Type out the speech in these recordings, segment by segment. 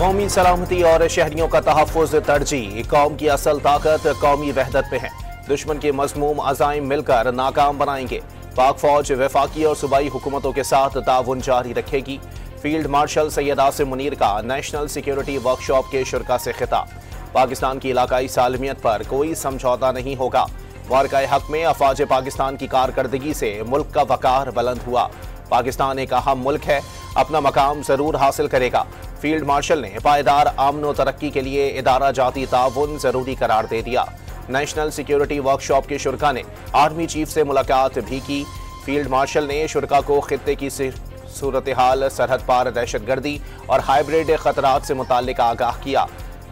कौमी सलामती और शहरियों का तहफ़्फ़ुज़ तरजीह। कौम की असल ताकत कौमी वहदत में है। दुश्मन के मज़मूम अज़ाइम मिलकर नाकाम बनाएंगे। पाक फौज वफाकी और सूबाई हुकूमतों के साथ ताउन जारी रखेगी। फील्ड मार्शल सैयद आसिम मुनीर का नेशनल सिक्योरिटी वर्कशॉप के शुरा से खिताब। पाकिस्तान की इलाकाई सालमियत पर कोई समझौता नहीं होगा। वारकाए हक में अफवाज पाकिस्तान की कारकर्दगी से मुल्क का वकार बुलंद हुआ। पाकिस्तान एक अहम मुल्क है, अपना मकाम जरूर हासिल करेगा। फील्ड मार्शल ने पायदार अमन व तरक्की के लिए इदारा जाती ताउन जरूरी करार दे दिया। नेशनल सिक्योरिटी वर्कशॉप के शुरा ने आर्मी चीफ से मुलाकात भी की। फील्ड मार्शल ने शुरा को खित्ते की सूरत हाल, सरहद पार दहशतगर्दी और हाइब्रिड खतरात से मुताल्लिक आगाह किया।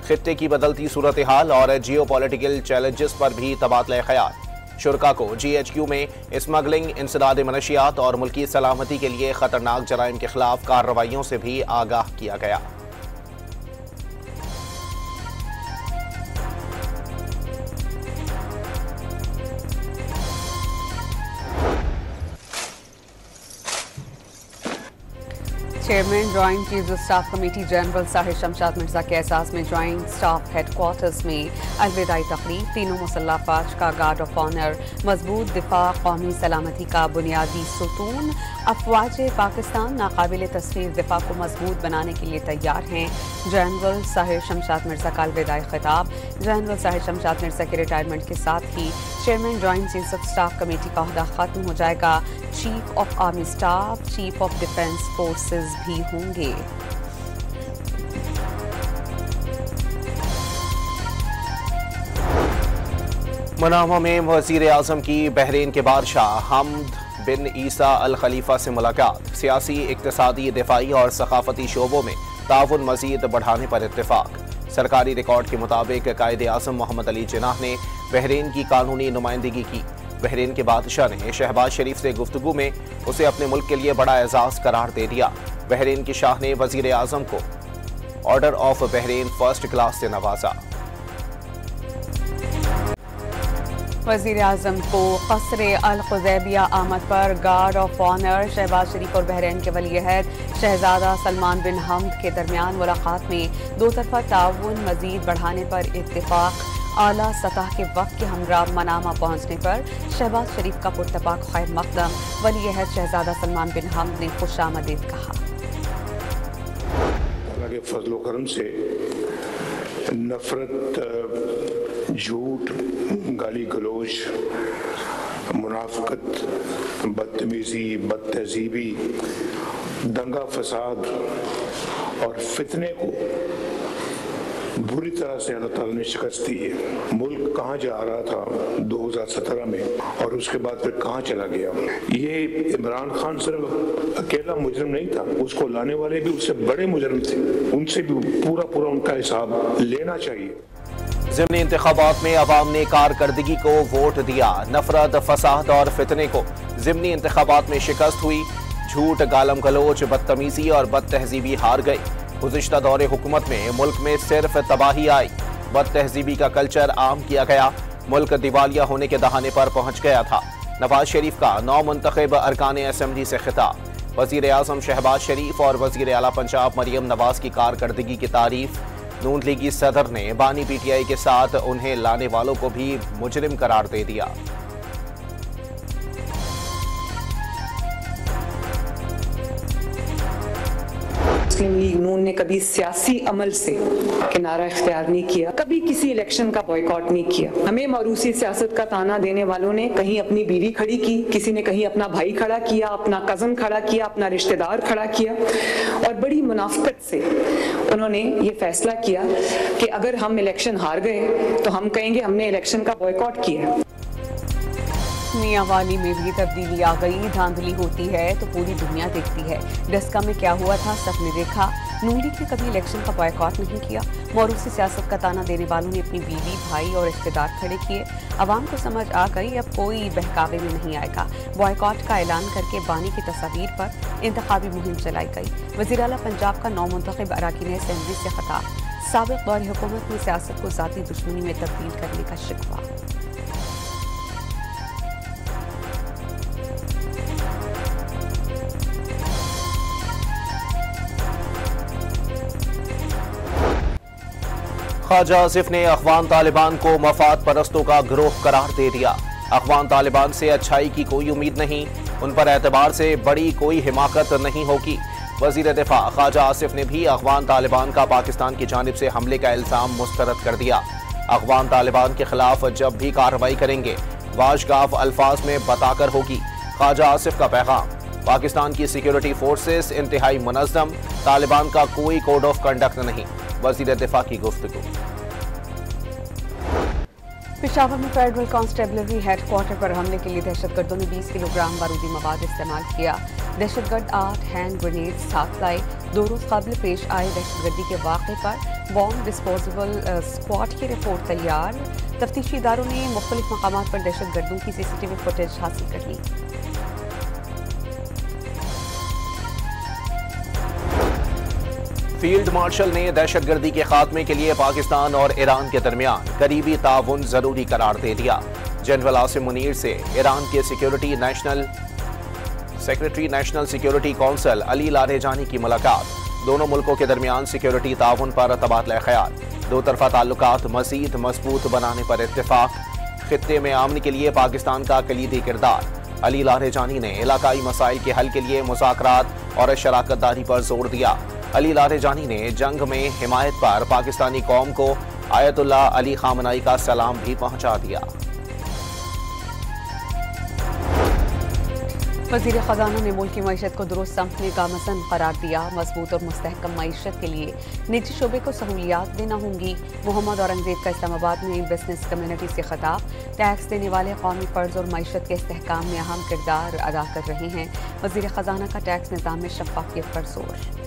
खित्ते की बदलती सूरत हाल और जियो पॉलिटिकल चैलेंजेस पर भी तबादला ख्याल। शुरा को GHQ में स्मगलिंग, इंसदाद मनशियात और मुल्की सलामती के लिए खतरनाक जराइम के खिलाफ कार्रवाइयों से भी आगाह किया गया। Chairman joint chief of staff committee general Sahir Shamshad Mirza के एहसास में जॉइंट स्टाफ हेडक्वार्टर्स में अलविदाई तकरीब। तीनों मुसल्लह अफवाज का गार्ड ऑफ ऑनर। मजबूत दिफा कौमी सलामती का बुनियादी सुतून। अफवाज पाकिस्तान नाकाबिल तस्वीर दिफा को मजबूत बनाने के लिए तैयार हैं। जनरल साहिर शमशाद मिर्जा का अलविदाई खिताब। जनरल साहिर शमशाद मिर्जा के रिटायरमेंट के साथ ही chairman joint chief of staff committee का ओहदा खत्म हो जाएगा। Chief of army staff, chief of defence forces भी होंगे। मनामा में वजीर आजम की बहरीन के बादशाह हमद बिन ईसा अल खलीफा से मुलाकात। सियासी, इक्तिसादी, दिफाई और सकाफती शोबों में ताउन मजीद बढ़ाने पर इत्तेफाक। सरकारी रिकॉर्ड के मुताबिक कायदे आज़म मोहम्मद अली जिन्नाह ने बहरीन की कानूनी नुमाइंदगी की। बहरीन के बादशाह ने शहबाज शरीफ से गुफ्तगू में उसे अपने मुल्क के लिए बड़ा एजाज करार दे दिया। बहरीन की शाह ने वजीर आजम को order of Bahrain first class से नवाजा। वजीर आजम को क़स्र अल ख़ुज़ैबिया आमद पर गार्ड ऑफ ऑनर। शहबाज शरीफ और बहरीन के वली अहद शहजादा सलमान बिन हमद के दरमियान मुलाकात में दो तरफा ताउन मजीद बढ़ाने पर इत्तेफाक। आला सतह के वक्त के हमरा मनामा पहुँचने पर शहबाज शरीफ का पुरतपाक खैर मकदम। वली अहद शहजादा सलमान बिन हमद ने खुशामदीद कहा। अल्लाह के फजल व करम से नफरत, झूठ, गाली गलोच, मुनाफिकत, बदतमीजी, बदतहजीबी, दंगा फसाद और फितने को बुरी तरह से अल्लाह ताला ने शिकस्त दी है। मुल्क कहाँ जा रहा था 2017 में और उसके बाद फिर कहाँ चला गया। ये इमरान खान सिर्फ अकेला मुजरिम नहीं था, उसको लाने वाले भी उससे बड़े मुजरिम थे। उनसे भी पूरा उनका हिसाब लेना चाहिए। ज़िमनी इंतखाबात में अवाम ने कारकर्दगी को वोट दिया। नफरत, फसाद और फितने को ज़िमनी इंतखाबात में शिकस्त हुई। झूठ, गालम गलोच, बदतमीजी और बदतहजीबी हार गई। गुज़िश्ता दौरे हुकूमत में मुल्क में सिर्फ तबाही आई। बदतहजीबी का कल्चर आम किया गया। मुल्क दिवालिया होने के दहाने पर पहुंच गया था। नवाज शरीफ का नौ मुंतखब अरकान असम्बली से खिताब। वज़ीर आज़म शहबाज शरीफ और वज़ीर आला पंजाब मरियम नवाज की कारकर्दगी की तारीफ। नून लीगी सदर ने बानी PTI के साथ उन्हें लाने वालों को भी मुजरिम करार दे दिया। मुस्लिम लीग नून ने कभी सियासी अमल से किनारा इख्तियार नहीं किया, कभी किसी इलेक्शन का बॉयकॉट नहीं किया। हमें मौरूसी सियासत का ताना देने वालों ने कहीं अपनी बीवी खड़ी की, किसी ने कहीं अपना भाई खड़ा किया, अपना कजन खड़ा किया, अपना रिश्तेदार खड़ा किया और बड़ी मुनाफिकत से उन्होंने ये फैसला किया कि अगर हम इलेक्शन हार गए तो हम कहेंगे हमने इलेक्शन का बॉयकॉट किया। मियांवाली में भी तब्दीली आ गई। धांधली होती है तो पूरी दुनिया देखती है। डस्का में क्या हुआ था सबने देखा। नून लीग ने कभी इलेक्शन का बॉयकॉट नहीं किया। मौरूसी सियासत का ताना देने वालों ने अपनी बीवी, भाई और रिश्तेदार खड़े किए। अवाम को समझ आ गई अब कोई बहकावे में नहीं आएगा। बॉयकॉट का ऐलान करके बानी की तस्वीर पर इंतखाबी मुहिम चलाई गई। वज़ीर आला पंजाब का नौ मुंतखब अरकान असम्बली से खिताब। साबिक़ दौर हुकूमत में सियासत को ज़ाती दुश्मनी में तब्दील करने का शिकवा। ख्वाजा आसिफ ने अफगान तालिबान को मफाद परस्तों का गिरोह करार दे दिया। अफगान तालिबान से अच्छाई की कोई उम्मीद नहीं, उन पर एतबार से बड़ी कोई हिमाकत नहीं होगी। वजीर दिफा ख्वाजा आसिफ ने भी अफगान तालिबान का पाकिस्तान की जानिब से हमले का इल्जाम मुस्तरद कर दिया। अफगान तालिबान के खिलाफ जब भी कार्रवाई करेंगे वाशगाफ अल्फाज में बताकर होगी। ख्वाजा आसिफ का पैगाम, पाकिस्तान की सिक्योरिटी फोर्सेस इंतहाई मुनज़्ज़म, तालिबान का कोई कोड ऑफ कंडक्ट नहीं। वजीर दिफा की गुफ्तगू। पेशावर में फेडरल कांस्टेबलरी हेडक्वार्टर पर हमले के लिए दहशतगर्दों ने 20 किलोग्राम बारूदी मवाद इस्तेमाल किया। दहशतगर्द 8 हैंड ग्रेनेड साथ लाए। 2 रोज काबिल पेश आए दहशतगर्दी के वाक़े पर बॉम्ब डिस्पोजेबल स्क्वाड की रिपोर्ट तैयार। तफ्तीशी इदारों ने मुख्तलिफ मकामात पर दहशतगर्दों की CCTV फुटेज हासिल कर ली। फील्ड मार्शल ने दहशतगर्दी के खात्मे के लिए पाकिस्तान और ईरान के दरमियान करीबी ताउन जरूरी करार दे दिया। जनरल आसिम मुनीर से ईरान के secretary national security council Ali Larijani की मुलाकात। दोनों मुल्कों के दरमियान सिक्योरिटी ताउन पर तबादला ख्याल। दो तरफा ताल्लुकात मजीद मजबूत बनाने पर इत्तेफाक। खित्ते में अमन के लिए पाकिस्तान का कलीदी किरदार। अली लारेजानी ने इलाकाई मसाइल के हल के लिए मुज़ाकरात और शराकत दारी पर जोर दिया। अली लारेजानी ने जंग में हिमायत पर पाकिस्तानी कौम को आयतुल्लाह अली खामनाई का सलाम भी पहुंचा दिया। वज़ीर ख़ज़ाना ने मुल्क की मईशत को दुरुस्त समतने का मसन करार दिया। मजबूत और मुस्तहकम मईशत के लिए निजी शोबे को सहूलियात देना होंगी। मोहम्मद औरंगजेब का इस्लामाबाद में बिजनेस कम्युनिटी से खिताब। टैक्स देने वाले कौमी फ़र्ज और मईशत के इस्तेहकाम में अहम किरदार अदा कर रहे हैं। वज़ीर ख़ज़ाना का टैक्स निज़ाम में शफ़ाफ़ियत पर जोर।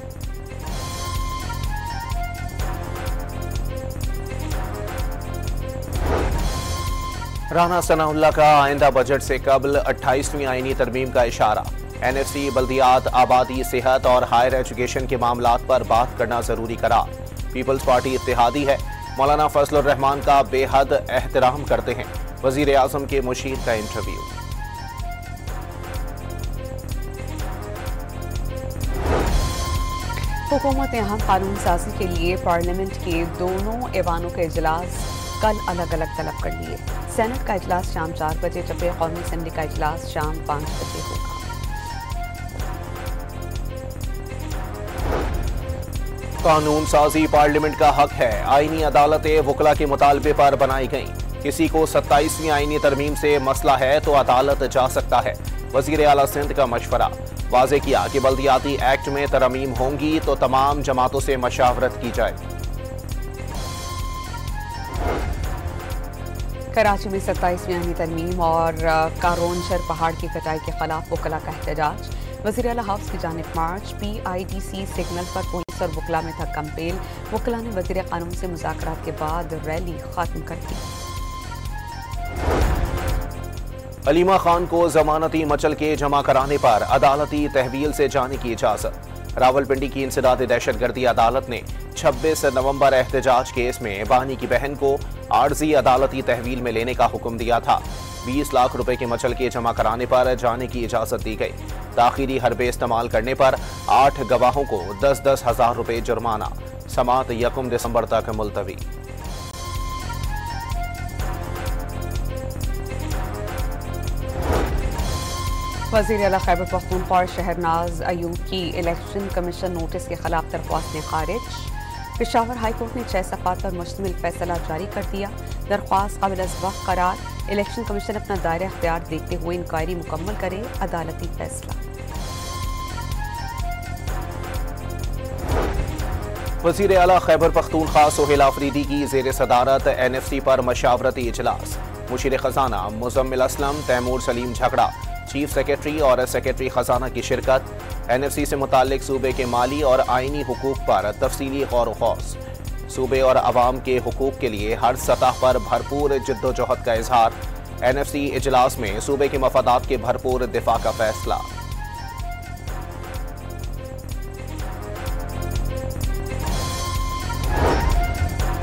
राना सनाउल्लाह का आइंदा बजट से कबल 28वीं आईनी तरमीम का इशारा। NFC, बल्दियात, आबादी, सेहत और हायर एजुकेशन के मामलात पर बात करना जरूरी करार। पीपल्स पार्टी इत्तेहादी है, मौलाना फजलुर रहमान का बेहद एहतराम करते हैं। वजीर आजम के मुशीर का इंटरव्यू। हुकूमत ने अहम कानून साजी के लिए पार्लियामेंट के दोनों ऐवानों के इजलास कल अलग अलग तलब कर लिए। सेनेट का इजलास शाम 4 बजे जबकि कौमी असम्बली का इजलास शाम 5 बजे होगा। कानून साजी पार्लियामेंट का हक है। आईनी अदालतें वकला के मुतालबे पर बनाई गईं। किसी को 27वीं आईनी तरमीम से मसला है तो अदालत जा सकता है। वजीर आला सिंध का मशवरा। वाज़े किया कि बल्दियाती एक्ट में तरमीम होंगी तो तमाम जमातों से मशावरत की जाए। कराची में 27वीं आईनी तरमीम और कारोनशर पहाड़ की कटाई के खिलाफ वकला का एहतजाज। वज़ीर आला हाउस की जानिब मार्च। PITC सिग्नल पर पुलिस और वकला में था कंपेल। वकला ने वज़ीर कानून से मुज़ाकरात के बाद रैली खत्म कर दी। अलीमा खान को जमानती मचल के जमा कराने पर अदालती तहवील से जाने की इजाजत। रावलपिंडी की इंसदाद दहशतगर्दी अदालत ने 26 नवंबर एहतजाज केस में बानी की बहन को आर्जी अदालती तहवील में लेने का हुक्म दिया था। 20 लाख रुपए के मचल के जमा कराने पर जाने की इजाजत दी गई। ताखीरी हरबे इस्तेमाल करने पर 8 गवाहों को 10-10 हजार रुपए जुर्माना। समात 1 दिसंबर तक मुलतवी। वज़ीर आला खैबर पख्तूनख्वा शहरनाज अयूब की इलेक्शन कमीशन नोटिस के खिलाफ दरख्वास्त खारिज। पेशावर हाई कोर्ट ने 6 सफ़ात पर मुश्तमिल फैसला जारी कर दिया। दरख्वास्त काबिल-अज़-वक़्त करार। इलेक्शन कमीशन अपना दायरा इख्तियार देखते हुए इंक्वायरी मुकम्मल करे। अदालती फैसला। वज़ीर आला खैबर पख्तूनख्वा सोहेल आफरीदी की ज़ेर सदारत NFC पर मशावरती इजलास। मुशीर खजाना मुज़म्मिल असलम, तैमूर सलीम झगड़ा, चीफ सेक्रेटरी और सेक्रेटरी खजाना की शिरकत। NFC से मुताल्लिक सूबे के माली और आईनी हुकूक पर तफसीली गौर व खौस। सूबे और अवाम के हुकूक के लिए हर सतह पर भरपूर जिद्दोजहद का इजहार। NFC इजलास में सूबे के मफादात के भरपूर दिफा का फैसला।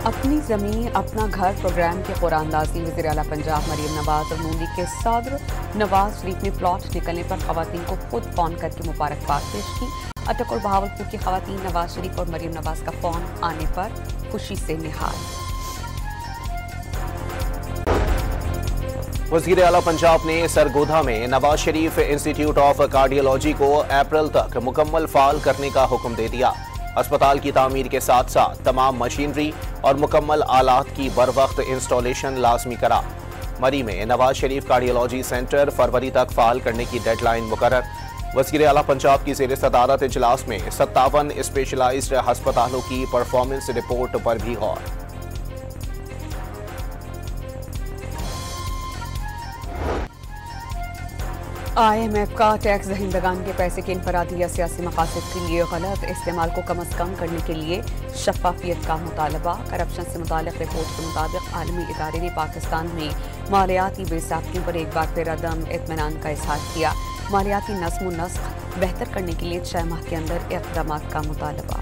अपनी ज़मीन अपना घर प्रोग्राम के कुरानंदाजी। वज़ीर आला पंजाब मरीम नवाज और नून लीग के सदर नवाज शरीफ ने प्लॉट निकलने पर खवातीन को खुद फोन करके मुबारकबाद पेश की। अटक और बहावलपुर की खवातीन नवाज शरीफ और मरीम नवाज का फोन आने पर खुशी से निहाल। वज़ीर आला पंजाब ने सरगोधा में Nawaz Sharif institute of cardiology को अप्रैल तक मुकम्मल फाल करने का हुक्म दे दिया। अस्पताल की तामीर के साथ साथ तमाम मशीनरी और मुकम्मल आलात की बरवक्त इंस्टॉलेशन लाजमी करा। मरी में नवाज शरीफ कार्डियोलॉजी सेंटर फरवरी तक फाल करने की डेडलाइन मुकर्रर। वज़ीर आला पंजाब की ज़ेर सदारत इजलास में 57 स्पेशलाइज्ड अस्पतालों की परफॉर्मेंस रिपोर्ट पर भी गौर। IMF का टैक्स दहिंदगान के पैसे के इनफरादी या सियासी मकासद के लिए गलत इस्तेमाल को कम अज कम करने के लिए शफाफियत का मुतालबा। करप्शन से मुतालिक रिपोर्ट के मुताबिक आलमी इदारे ने पाकिस्तान में मालियाती बेसाख्तियों पर एक बार फिर अदम इत्मीनान का इजहार किया। मालियाती नज़्म व नस्ख बेहतर करने के लिए 6 माह के अंदर इक़दाम का मुतालबा।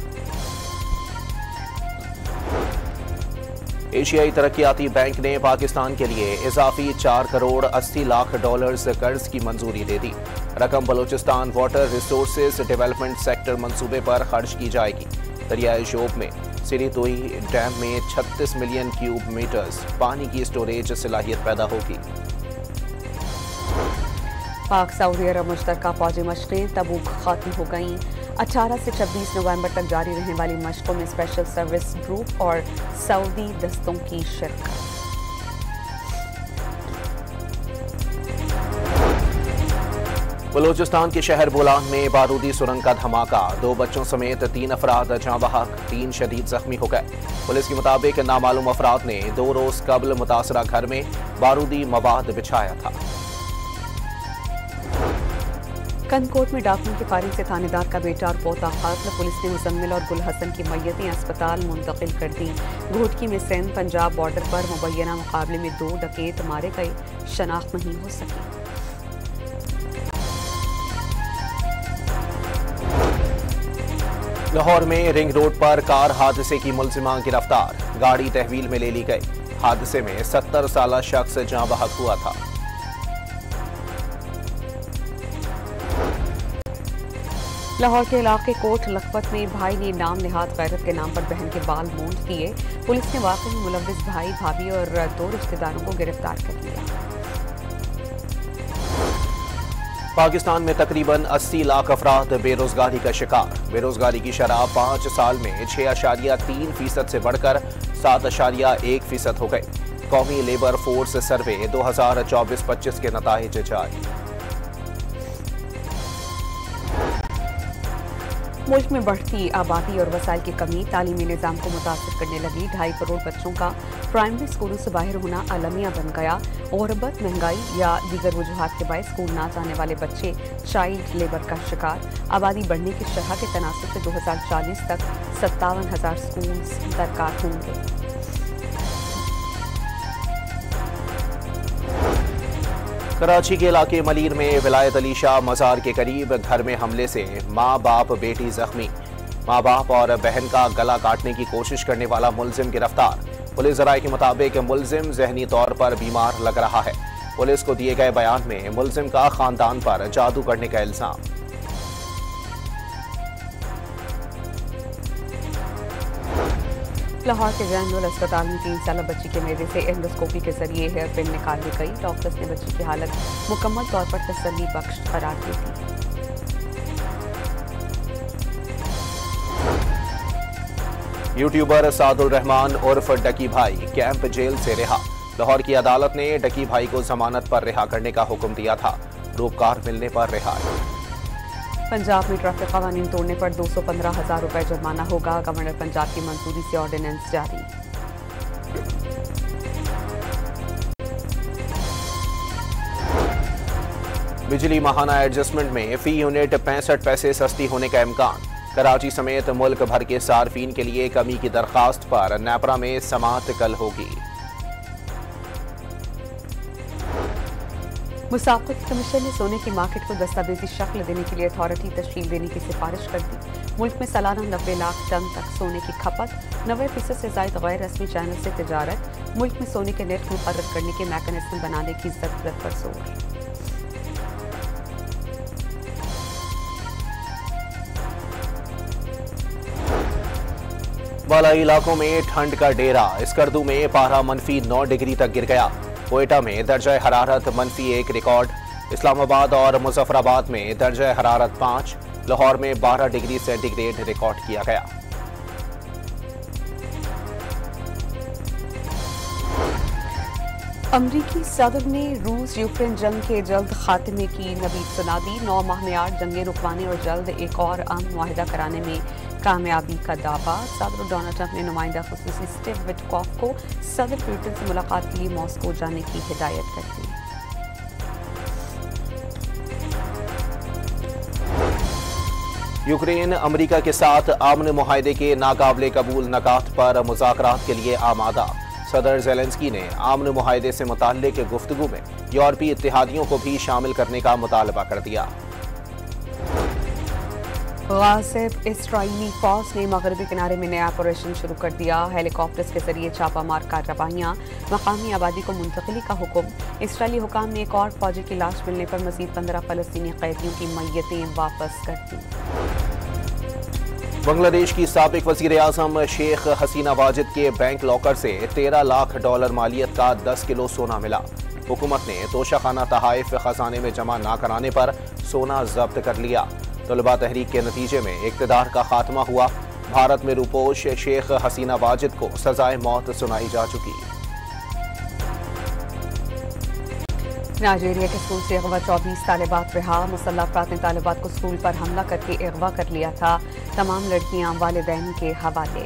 एशियाई तरक्याती बैंक ने पाकिस्तान के लिए इजाफी 4 करोड़ 80 लाख डॉलर्स कर्ज की मंजूरी दे दी। रकम Balochistan water resources development sector मंसूबे पर खर्च की जाएगी। दरियाए शोब में सिरीतोई डैम में 36 मिलियन क्यूब मीटर्स पानी की स्टोरेज सलाहियत पैदा होगी। पाक सऊदी अरब मुश्तरका फौजी मशक़ें तबूक खत्म हो गईं। 18 से 26 नवंबर तक जारी रहने वाली मशकों में स्पेशल सर्विस ग्रुप और सऊदी दस्तों की शिरकत। बलूचिस्तान के शहर बोलान में बारूदी सुरंग का धमाका, 2 बच्चों समेत 3 अफराद जाँ बहक, 3 शदीद जख्मी हो गए। पुलिस के मुताबिक नामालूम अफराद ने 2 रोज कबल मुतासरा घर में बारूदी मवाद बिछाया था। कनकोट में डाकुओं की फायरिंग से थानेदार का बेटा और पोता कत्ल। पुलिस ने मुजम्मिल और गुल हसन की मैयतें अस्पताल मुंतकिल कर दी। घोटकी में सिंध पंजाब बॉर्डर पर मुबैना मुकाबले में 2 डकैत मारे गए, शनाख्त नहीं हो सकी। लाहौर में रिंग रोड पर कार हादसे की मुलजिमा गिरफ्तार, गाड़ी तहवील में ले ली गई। हादसे में 70 साला शख्स जाँ बहक हुआ था। लाहौर के इलाके कोट लखपत में भाई ने नाम निहाद गैरत के नाम पर बहन के बाल मूंद दिए। पुलिस ने वाकई में मुलव्विस भाई, भाभी और 2 रिश्तेदारों को गिरफ्तार कर लिया। पाकिस्तान में तकरीबन 80 लाख अफराद बेरोजगारी का शिकार। बेरोजगारी की शरह 5 साल में 6.3% से बढ़कर 7.1% हो गई। कौमी लेबर फोर्स सर्वे 2024-25 के नताइज जारी। मुल्क में बढ़ती आबादी और वसाइल की कमी तालीमी निज़ाम को मुतासर करने लगी। 2.5 करोड़ बच्चों का प्राइमरी स्कूलों से बाहर होना अलमिया बन गया। गुर्बत, महंगाई या दीगर वजूहात के बायस स्कूल ना जाने वाले बच्चे चाइल्ड लेबर का शिकार। आबादी बढ़ने की शरह के तनासब से 2040 तक 57,000 स्कूल दरकार होंगे। कराची के इलाके मलीर में विलायत अली शाह मज़ार के करीब घर में हमले से माँ बाप बेटी जख्मी। माँ बाप और बहन का गला काटने की कोशिश करने वाला मुलजिम गिरफ्तार। पुलिस ज़राए के मुताबिक मुलजिम जहनी तौर पर बीमार लग रहा है। पुलिस को दिए गए बयान में मुलजिम का खानदान पर जादू करने का इल्जाम। लाहौर के जनरल अस्पताल में 3 साला बच्ची के मैदे से एंडोस्कोपी के जरिए हेयर पिन निकाल दी गई। डॉक्टर्स ने बच्ची की हालत मुकम्मल तौर पर तसल्ली बख्श करार दी थी। यूट्यूबर सादुल रहमान उर्फ डकी भाई कैंप जेल से रिहा। लाहौर की अदालत ने डकी भाई को जमानत पर रिहा करने का हुक्म दिया था। रोपकार मिलने पर रिहा। पंजाब में ट्रैफिक कानून तोड़ने पर 215,000 रुपए जुर्माना होगा। गवर्नर पंजाब की मंजूरी से ऑर्डिनेंस जारी। बिजली माहाना एडजस्टमेंट में फी यूनिट 65 पैसे सस्ती होने का इम्कान। कराची समेत मुल्क भर के सार्फिन के लिए कमी की दरखास्त पर नेपरा में समाअत कल होगी। मुसाफिर कमीशन ने सोने की मार्केट को दस्तावेजी शक्ल देने के लिए अथॉरिटी तश्कील देने की सिफारिश कर दी। मुल्क में सालाना 90 लाख टन तक सोने की खपत, 90% से ज्यादा गैर रस्मी चैनल से तिजारत। मुल्क में सोने के निर्ख मुकर्रर करने के मैकेनिज्म बनाने की जरूरत पर जोर। बालाई इलाकों में ठंड का डेरा। स्कर्दू में पारा -9 डिग्री तक गिर गया। कोयटा में दर्जा हरारत -1 रिकॉर्ड। इस्लामाबाद और मुजफ्फराबाद में दर्जा हरारत 5, लाहौर में 12 डिग्री सेंटीग्रेड रिकॉर्ड किया गया। अमरीकी सदर ने रूस यूक्रेन जंग के जल्द खात्मे की नवीद सुना दी। 9 माह में 8 जंगें रुकवाने और जल्द एक और अमन मुआहिदा कराने में कामयाबी का दावा। सदर डोनाल्ड ट्रंप ने नुमाइंदा खुसूसी स्टीव विटकॉफ को सदर पुतिन से मुलाकात के लिए मॉस्को जाने की हिदायत कर दी। यूक्रेन अमेरिका के साथ अमन मुआहिदे के नाकाबिले कबूल नकात पर मुज़ाकरात के लिए आमादा। सदर ज़ेलेंस्की ने अमन मुआहिदे से मुताल्लिक़ गुफ्तगू में यूरोपीय इत्तेहादियों को भी शामिल करने का मुतालबा कर दिया। गाज़िब इस्राईली फौज ने मगरबी किनारे में नया ऑपरेशन शुरू कर दिया। हेलीकॉप्टर्स के जरिए छापामार कार्रवाइयाँ, मकामी आबादी को मुंतकिली का हुक्म। इस्राईली हुकाम ने एक और फौजी की लाश मिलने पर मजीद 15 फ़लस्तीनी कैदियों की मैयतें वापस कर दी। बांग्लादेश की साबिक वज़ीर आज़म शेख हसीना वाजिद के बैंक लॉकर से $13 लाख मालियत का 10 किलो सोना मिला। हुकूमत ने तोशाखाना तहाइफ खजाने में जमा न कराने पर सोना जब्त कर लिया। तलबा तहरीक के नतीजे में इक़्तिदार का खात्मा हुआ। भारत में रूपोश शेख हसीना वाजिद को सजाए मौत सुनाई जा चुकी। नाइजीरिया के स्कूल से अगवा 24 तालिबात रिहा। मुसल्लह अफराद ने तालिबात को स्कूल पर हमला करके अगवा कर लिया था। तमाम लड़कियां वालिदैन के हवाले।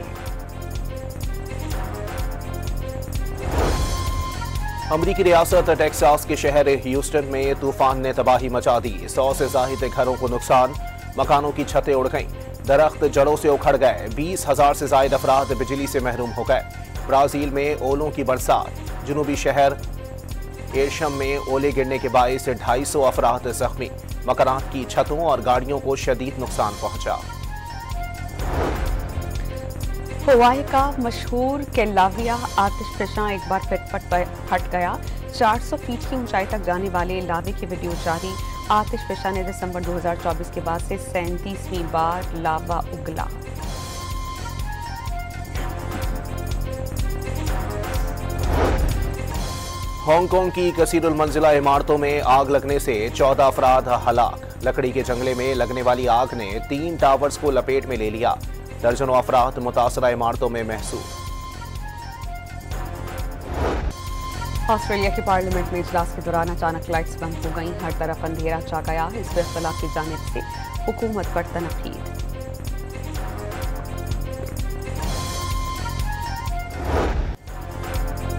अमरीकी रियासत टेक्सास के शहर ह्यूस्टन में तूफान ने तबाही मचा दी। 100 से ज़ायद घरों को नुकसान, मकानों की छतें उड़ गईं, दरख्त जड़ों से उखड़ गए। 20,000 से ज़ायद अफराद बिजली से महरूम हो गए। ब्राज़ील में ओलों की बरसात। जनूबी शहर एरशम में ओले गिरने के बाइस 250 अफराद जख्मी। मकानात की छतों और गाड़ियों को शदीद नुकसान पहुंचा। हवाई का मशहूर केलाविया आतिशफशां एक बार फिर फट गया। 400 फीट की ऊंचाई तक जाने वाले लावे की वीडियो जारी। आतिशफशां ने दिसंबर 2024 के बाद से 37वीं बार लावा उगला। हांगकांग की कसीरुल मंजिला इमारतों में आग लगने से 14 अफराद हलाक। लकड़ी के जंगले में लगने वाली आग ने 3 टावर्स को लपेट में ले लिया। दर्जनों अफराद मुतासरा इमारतों में महसूस। ऑस्ट्रेलिया की पार्लियामेंट में इजलास के दौरान अचानक लाइट्स बंद हो गईं। हर तरफ अंधेरा छा गया। इस पर इख्तिलाफ की जानिब से हुकूमत पर तनकीद।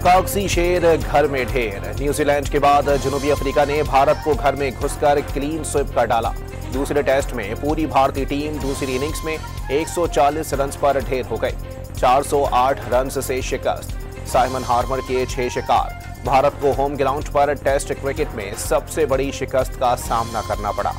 कागजी शेर घर में ढेर। न्यूजीलैंड के बाद जनूबी अफ्रीका ने भारत को घर में घुसकर क्लीन स्वीप कर डाला। दूसरे टेस्ट में पूरी भारतीय टीम दूसरी इनिंग्स में 140 रन पर ढेर हो गई। 408 रन से शिकस्त। साइमन हार्मर के 6 शिकार। भारत को होम ग्राउंड पर टेस्ट क्रिकेट में सबसे बड़ी शिकस्त का सामना करना पड़ा।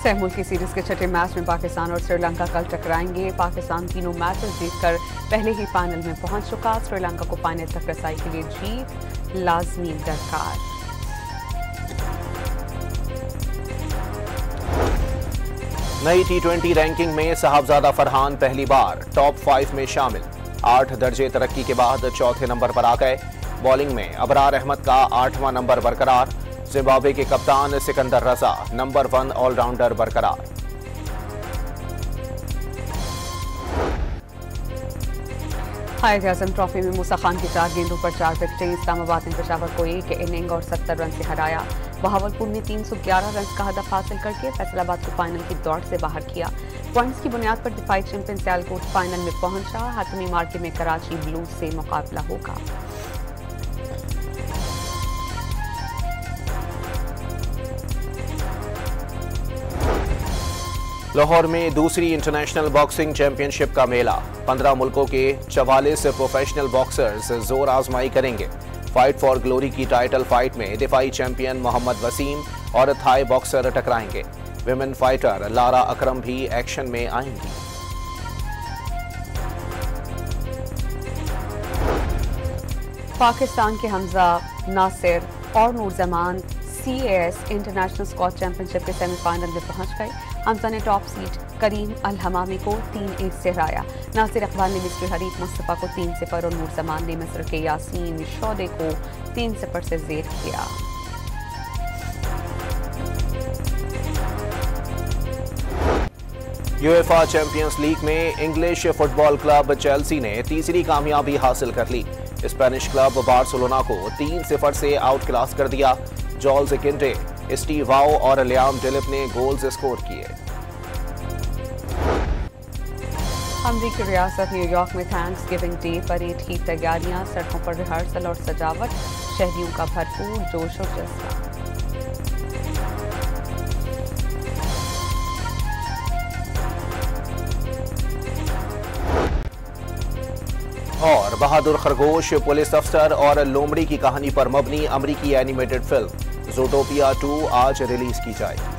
सह मुल्की सीरीज के छठे मैच में पाकिस्तान और श्रीलंका कल टकराएंगे। पाकिस्तान तीनों मैचेस जीतकर पहले ही फाइनल में पहुंच चुका। श्रीलंका को फाइनल तक रसाई के लिए जीत लाजमी दरकार। नई T20 रैंकिंग में साहबजादा फरहान पहली बार टॉप 5 में शामिल। 8 दर्जे तरक्की के बाद चौथे नंबर पर आ गए। बॉलिंग में अबरार अहमद का 8वां नंबर बरकरार। जिम्बाब्वे के कप्तान सिकंदर रजा नंबर 1 ऑलराउंडर बरकरार। कायद आज़म ट्रॉफी में मूसा खान की 4 गेंदों पर 4 विकेटें। इस्लामाबाद ने पेशावर को 1 इनिंग और 70 रन से हराया। बहावलपुर ने 311 रन का हदफ हासिल करके फैसलाबाद को फाइनल की दौड़ से बाहर किया। पॉइंट्स की बुनियाद पर दिफाई चैंपियन सियालकोट फाइनल में पहुंचा। हातमी मार्के में कराची ब्लूज से मुकाबला होगा। लाहौर में दूसरी इंटरनेशनल बॉक्सिंग चैंपियनशिप का मेला। 15 मुल्कों के 44 प्रोफेशनल बॉक्सर्स जोर आजमाई करेंगे। फाइट फॉर ग्लोरी की टाइटल फाइट में दिफाई चैंपियन मोहम्मद वसीम और थाई बॉक्सर टकराएंगे। विमेन फाइटर लारा अकरम भी एक्शन में आएंगी। पाकिस्तान के हमजा नासिर और Noor Zaman CAS international squash championship के सेमीफाइनल में पहुंच गए। हमजा ने टॉप सीड करीम अल हमामी को 3-1 से हराया। नासिर इकबाल ने मिस्री हरीफ मुस्तफा को 3-0 और नूर जमान ने मिस्र के यासीन शौदे को 3-0 से जेर किया। यूएफा चैंपियंस लीग में इंग्लिश फुटबॉल क्लब चेल्सी ने तीसरी कामयाबी हासिल कर ली। स्पेनिश क्लब बार्सिलोना को 3-0 से आउट क्लास कर दिया। जॉल्स किंटे, स्टीव वाओ और लियाम डेलिप ने गोल्स स्कोर किए। अमरीकी रियासत न्यूयॉर्क में थैंक्स गिविंग डे परेड की तैयारियां, सड़कों पर रिहर्सल और सजावट, शहरियों का भरपूर जोश और जज्बा। और बहादुर खरगोश, पुलिस अफसर और लोमड़ी की कहानी पर मबनी अमरीकी एनिमेटेड फिल्म ज़ूटोपिया 2 आज रिलीज की जाएगी।